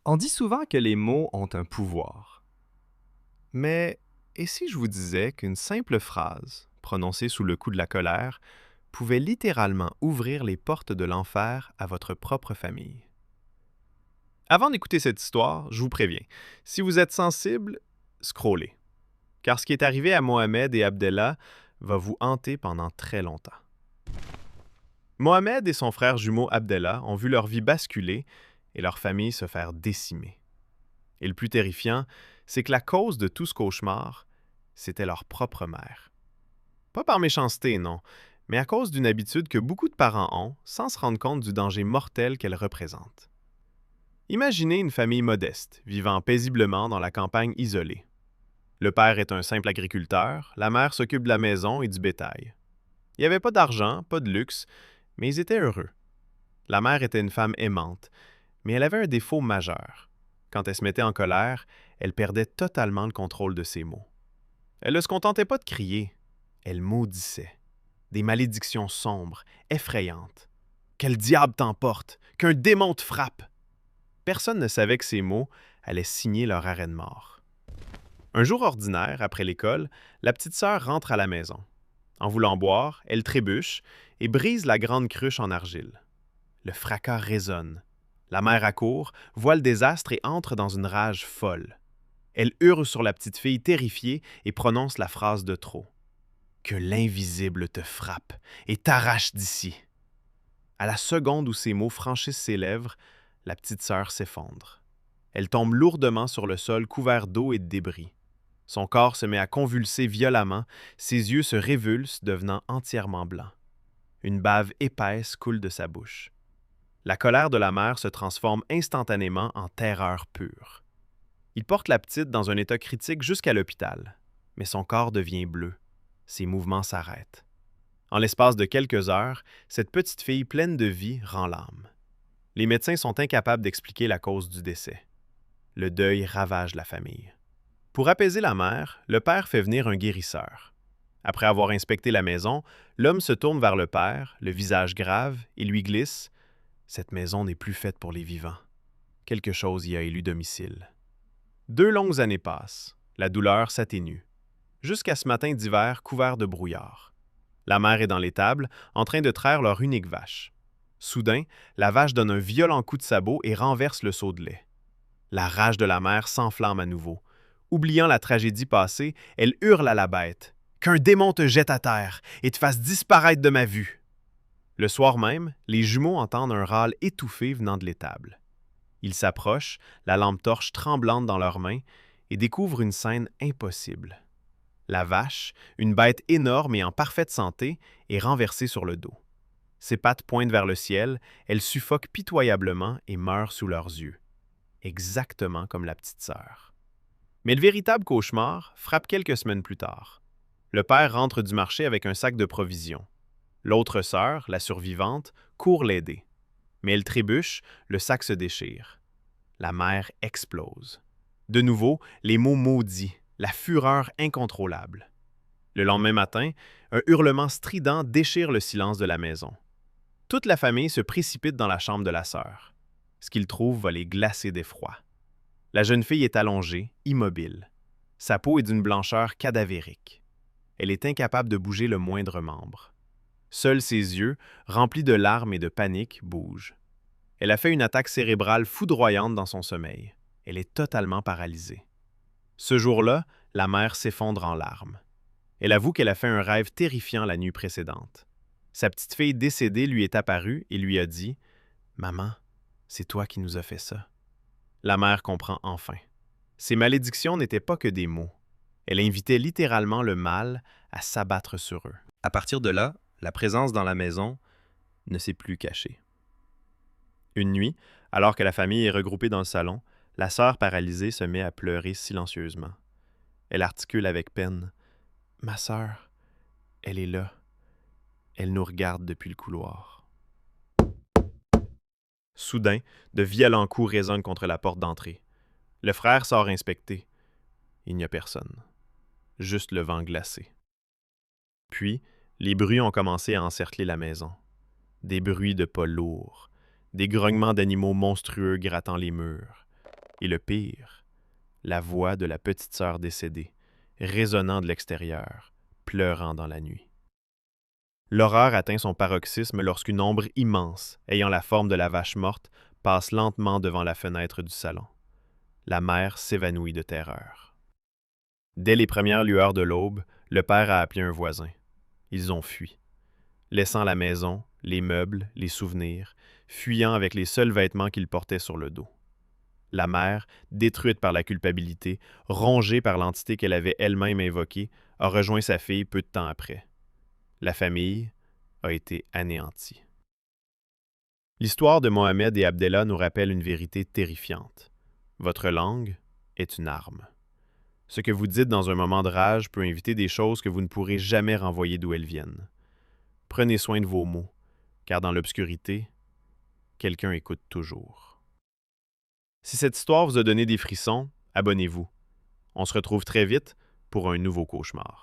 On dit souvent que les mots ont un pouvoir. Mais et si je vous disais qu'une simple phrase, prononcée sous le coup de la colère, pouvait littéralement ouvrir les portes de l'enfer à votre propre famille? Avant d'écouter cette histoire, je vous préviens, si vous êtes sensible, scrollez, car ce qui est arrivé à Mohamed et Abdallah va vous hanter pendant très longtemps. Mohamed et son frère jumeau Abdallah ont vu leur vie basculer et leur famille se faire décimer. Et le plus terrifiant, c'est que la cause de tout ce cauchemar, c'était leur propre mère. Pas par méchanceté, non, mais à cause d'une habitude que beaucoup de parents ont sans se rendre compte du danger mortel qu'elle représente. Imaginez une famille modeste, vivant paisiblement dans la campagne isolée. Le père est un simple agriculteur, la mère s'occupe de la maison et du bétail. Il n'y avait pas d'argent, pas de luxe, mais ils étaient heureux. La mère était une femme aimante, mais elle avait un défaut majeur. Quand elle se mettait en colère, elle perdait totalement le contrôle de ses mots. Elle ne se contentait pas de crier, elle maudissait. Des malédictions sombres, effrayantes. Quel diable t'emporte, qu'un démon te frappe. Personne ne savait que ces mots allaient signer leur arrêt de mort. Un jour ordinaire, après l'école, la petite sœur rentre à la maison. En voulant boire, elle trébuche et brise la grande cruche en argile. Le fracas résonne. La mère accourt, voit le désastre et entre dans une rage folle. Elle hurle sur la petite fille terrifiée et prononce la phrase de trop. Que l'invisible te frappe et t'arrache d'ici. À la seconde où ces mots franchissent ses lèvres, la petite sœur s'effondre. Elle tombe lourdement sur le sol couvert d'eau et de débris. Son corps se met à convulser violemment, ses yeux se révulsent, devenant entièrement blancs. Une bave épaisse coule de sa bouche. La colère de la mère se transforme instantanément en terreur pure. Il porte la petite dans un état critique jusqu'à l'hôpital, mais son corps devient bleu. Ses mouvements s'arrêtent. En l'espace de quelques heures, cette petite fille pleine de vie rend l'âme. Les médecins sont incapables d'expliquer la cause du décès. Le deuil ravage la famille. Pour apaiser la mère, le père fait venir un guérisseur. Après avoir inspecté la maison, l'homme se tourne vers le père, le visage grave, et lui glisse « Cette maison n'est plus faite pour les vivants. Quelque chose y a élu domicile. » 2 longues années passent. La douleur s'atténue. Jusqu'à ce matin d'hiver couvert de brouillard. La mère est dans l'étable, en train de traire leur unique vache. Soudain, la vache donne un violent coup de sabot et renverse le seau de lait. La rage de la mère s'enflamme à nouveau. Oubliant la tragédie passée, elle hurle à la bête. « Qu'un démon te jette à terre et te fasse disparaître de ma vue! » Le soir même, les jumeaux entendent un râle étouffé venant de l'étable. Ils s'approchent, la lampe torche tremblante dans leurs mains, et découvrent une scène impossible. La vache, une bête énorme et en parfaite santé, est renversée sur le dos. Ses pattes pointent vers le ciel, elle suffoque pitoyablement et meurt sous leurs yeux. Exactement comme la petite sœur. Mais le véritable cauchemar frappe quelques semaines plus tard. Le père rentre du marché avec un sac de provisions. L'autre sœur, la survivante, court l'aider. Mais elle trébuche, le sac se déchire. La mère explose. De nouveau, les mots maudits, la fureur incontrôlable. Le lendemain matin, un hurlement strident déchire le silence de la maison. Toute la famille se précipite dans la chambre de la sœur. Ce qu'ils trouvent va les glacer d'effroi. La jeune fille est allongée, immobile. Sa peau est d'une blancheur cadavérique. Elle est incapable de bouger le moindre membre. Seuls ses yeux, remplis de larmes et de panique, bougent. Elle a fait une attaque cérébrale foudroyante dans son sommeil. Elle est totalement paralysée. Ce jour-là, la mère s'effondre en larmes. Elle avoue qu'elle a fait un rêve terrifiant la nuit précédente. Sa petite fille décédée lui est apparue et lui a dit « Maman, c'est toi qui nous as fait ça. » La mère comprend enfin. Ces malédictions n'étaient pas que des mots. Elle invitait littéralement le mal à s'abattre sur eux. À partir de là, la présence dans la maison ne s'est plus cachée. Une nuit, alors que la famille est regroupée dans le salon, la sœur paralysée se met à pleurer silencieusement. Elle articule avec peine. « Ma sœur, elle est là. Elle nous regarde depuis le couloir. » Soudain, de violents coups résonnent contre la porte d'entrée. Le frère sort inspecter. Il n'y a personne. Juste le vent glacé. Puis, les bruits ont commencé à encercler la maison. Des bruits de pas lourds, des grognements d'animaux monstrueux grattant les murs, Et le pire, la voix de la petite sœur décédée, résonnant de l'extérieur, pleurant dans la nuit. L'horreur atteint son paroxysme lorsqu'une ombre immense, ayant la forme de la vache morte, passe lentement devant la fenêtre du salon. La mère s'évanouit de terreur. Dès les premières lueurs de l'aube, le père a appelé un voisin. Ils ont fui, laissant la maison, les meubles, les souvenirs, fuyant avec les seuls vêtements qu'ils portaient sur le dos. La mère, détruite par la culpabilité, rongée par l'entité qu'elle avait elle-même invoquée, a rejoint sa fille peu de temps après. La famille a été anéantie. L'histoire de Mohamed et Abdella nous rappelle une vérité terrifiante. Votre langue est une arme. Ce que vous dites dans un moment de rage peut inviter des choses que vous ne pourrez jamais renvoyer d'où elles viennent. Prenez soin de vos mots, car dans l'obscurité, quelqu'un écoute toujours. Si cette histoire vous a donné des frissons, abonnez-vous. On se retrouve très vite pour un nouveau cauchemar.